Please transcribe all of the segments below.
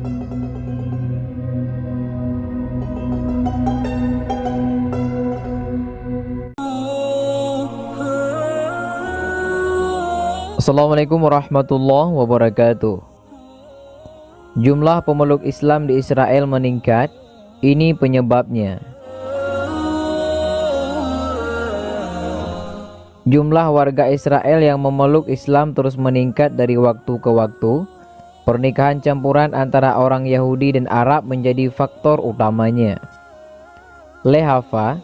Assalamualaikum warahmatullahi wabarakatuh. Jumlah pemeluk Islam di Israel meningkat. Ini penyebabnya. Jumlah warga Israel yang memeluk Islam terus meningkat dari waktu ke waktu. Pernikahan campuran antara orang Yahudi dan Arab menjadi faktor utamanya. Lehava,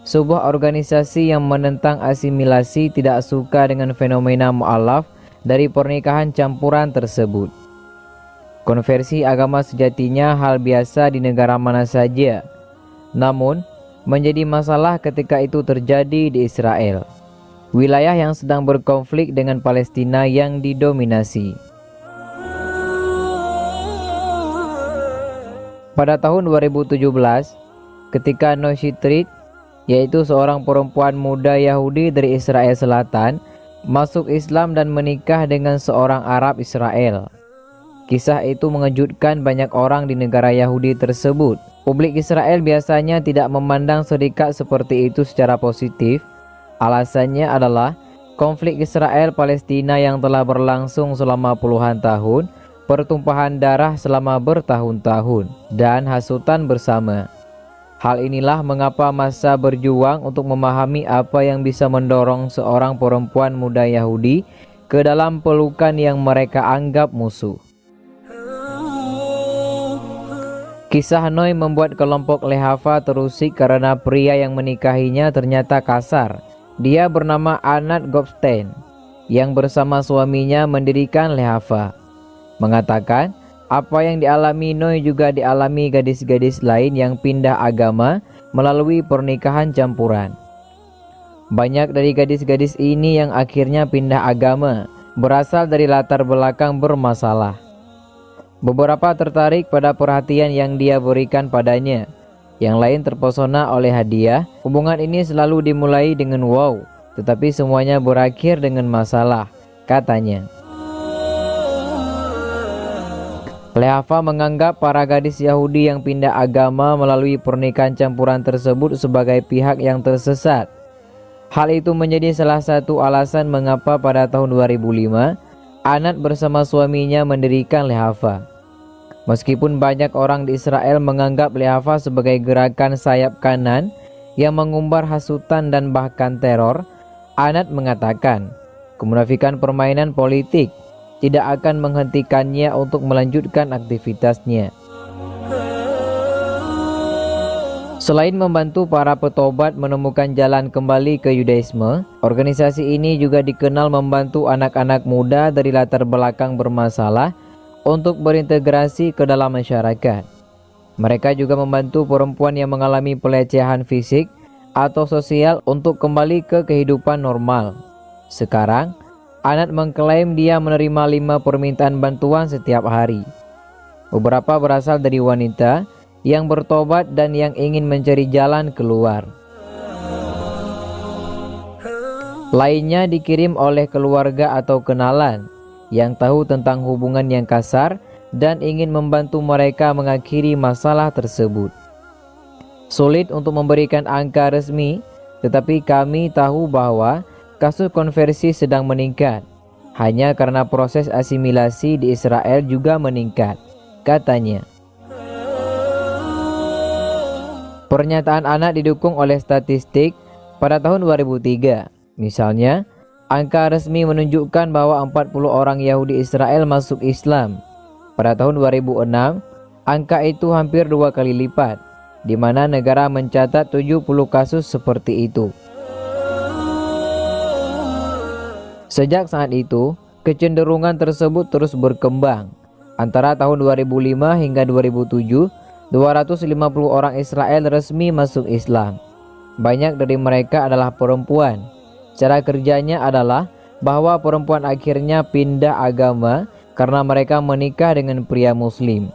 sebuah organisasi yang menentang asimilasi, tidak suka dengan fenomena mu'alaf dari pernikahan campuran tersebut. Konversi agama sejatinya hal biasa di negara mana saja, namun menjadi masalah ketika itu terjadi di Israel, wilayah yang sedang berkonflik dengan Palestina yang didominasi. Pada tahun 2017, ketika Noshitrit, yaitu seorang perempuan muda Yahudi dari Israel Selatan, masuk Islam dan menikah dengan seorang Arab Israel. Kisah itu mengejutkan banyak orang di negara Yahudi tersebut. Publik Israel biasanya tidak memandang serikat seperti itu secara positif. Alasannya adalah konflik Israel-Palestina yang telah berlangsung selama puluhan tahun, pertumpahan darah selama bertahun-tahun, dan hasutan bersama. Hal inilah mengapa masa berjuang untuk memahami apa yang bisa mendorong seorang perempuan muda Yahudi ke dalam pelukan yang mereka anggap musuh. Kisah Noy membuat kelompok Lehava terusik karena pria yang menikahinya ternyata kasar. Dia bernama Anat Gopstein, yang bersama suaminya mendirikan Lehava, mengatakan apa yang dialami Noy juga dialami gadis-gadis lain yang pindah agama melalui pernikahan campuran. Banyak dari gadis-gadis ini yang akhirnya pindah agama berasal dari latar belakang bermasalah. Beberapa tertarik pada perhatian yang dia berikan padanya, yang lain terpesona oleh hadiah. Hubungan ini selalu dimulai dengan wow, tetapi semuanya berakhir dengan masalah, katanya. Lehava menganggap para gadis Yahudi yang pindah agama melalui pernikahan campuran tersebut sebagai pihak yang tersesat. Hal itu menjadi salah satu alasan mengapa pada tahun 2005 Anat bersama suaminya mendirikan Lehava. Meskipun banyak orang di Israel menganggap Lehava sebagai gerakan sayap kanan yang mengumbar hasutan dan bahkan teror, Anat mengatakan kemunafikan permainan politik tidak akan menghentikannya untuk melanjutkan aktivitasnya. Selain membantu para petobat menemukan jalan kembali ke Yudaisme, organisasi ini juga dikenal membantu anak-anak muda dari latar belakang bermasalah untuk berintegrasi ke dalam masyarakat. Mereka juga membantu perempuan yang mengalami pelecehan fisik atau sosial untuk kembali ke kehidupan normal. Sekarang, Anat mengklaim dia menerima 5 permintaan bantuan setiap hari. Beberapa berasal dari wanita yang bertobat dan yang ingin mencari jalan keluar. Lainnya dikirim oleh keluarga atau kenalan yang tahu tentang hubungan yang kasar dan ingin membantu mereka mengakhiri masalah tersebut. Sulit untuk memberikan angka resmi, tetapi kami tahu bahwa kasus konversi sedang meningkat, hanya karena proses asimilasi di Israel juga meningkat, katanya. Pernyataan Anat didukung oleh statistik pada tahun 2003. Misalnya, angka resmi menunjukkan bahwa 40 orang Yahudi Israel masuk Islam. Pada tahun 2006, angka itu hampir 2 kali lipat, di mana negara mencatat 70 kasus seperti itu. Sejak saat itu, kecenderungan tersebut terus berkembang. Antara tahun 2005 hingga 2007, 250 orang Israel resmi masuk Islam. Banyak dari mereka adalah perempuan. Cara kerjanya adalah bahwa perempuan akhirnya pindah agama karena mereka menikah dengan pria muslim.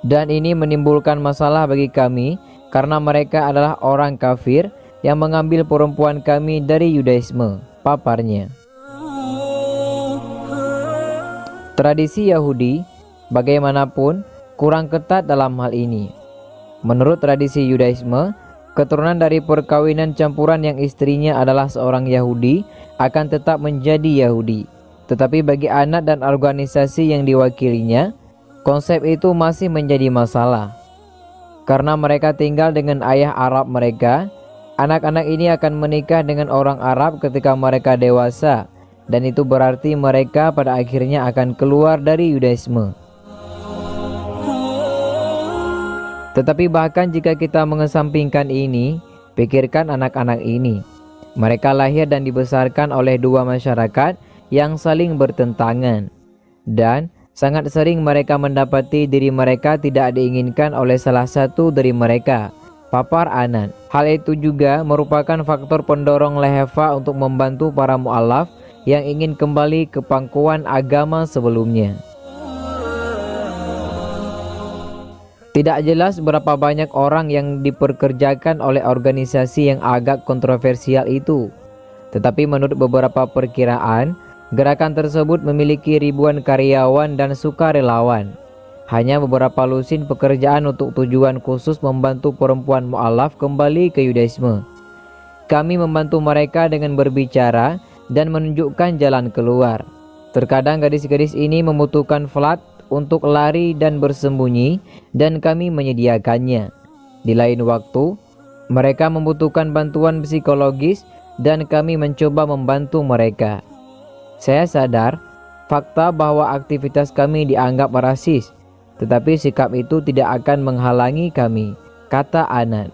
Dan ini menimbulkan masalah bagi kami karena mereka adalah orang kafir yang mengambil perempuan kami dari Yudaisme, paparnya. Tradisi Yahudi, bagaimanapun, kurang ketat dalam hal ini. Menurut tradisi Yudaisme, keturunan dari perkawinan campuran yang istrinya adalah seorang Yahudi akan tetap menjadi Yahudi. Tetapi bagi anak dan organisasi yang diwakilinya, konsep itu masih menjadi masalah. Karena mereka tinggal dengan ayah Arab mereka, anak-anak ini akan menikah dengan orang Arab ketika mereka dewasa, dan itu berarti mereka pada akhirnya akan keluar dari Yudaisme. Tetapi bahkan jika kita mengesampingkan ini, pikirkan anak-anak ini. Mereka lahir dan dibesarkan oleh dua masyarakat yang saling bertentangan, dan sangat sering mereka mendapati diri mereka tidak diinginkan oleh salah satu dari mereka, papar anan. Hal itu juga merupakan faktor pendorong Leheva untuk membantu para mu'alaf yang ingin kembali ke pangkuan agama sebelumnya. Tidak jelas berapa banyak orang yang diperkerjakan oleh organisasi yang agak kontroversial itu. Tetapi menurut beberapa perkiraan, gerakan tersebut memiliki ribuan karyawan dan sukarelawan. Hanya beberapa lusin pekerjaan untuk tujuan khusus membantu perempuan mu'alaf kembali ke Yudaisme. Kami membantu mereka dengan berbicara dan menunjukkan jalan keluar. Terkadang gadis-gadis ini membutuhkan flat untuk lari dan bersembunyi, dan kami menyediakannya. Di lain waktu, mereka membutuhkan bantuan psikologis dan kami mencoba membantu mereka. Saya sadar fakta bahwa aktivitas kami dianggap rasis, tetapi sikap itu tidak akan menghalangi kami, kata Anand.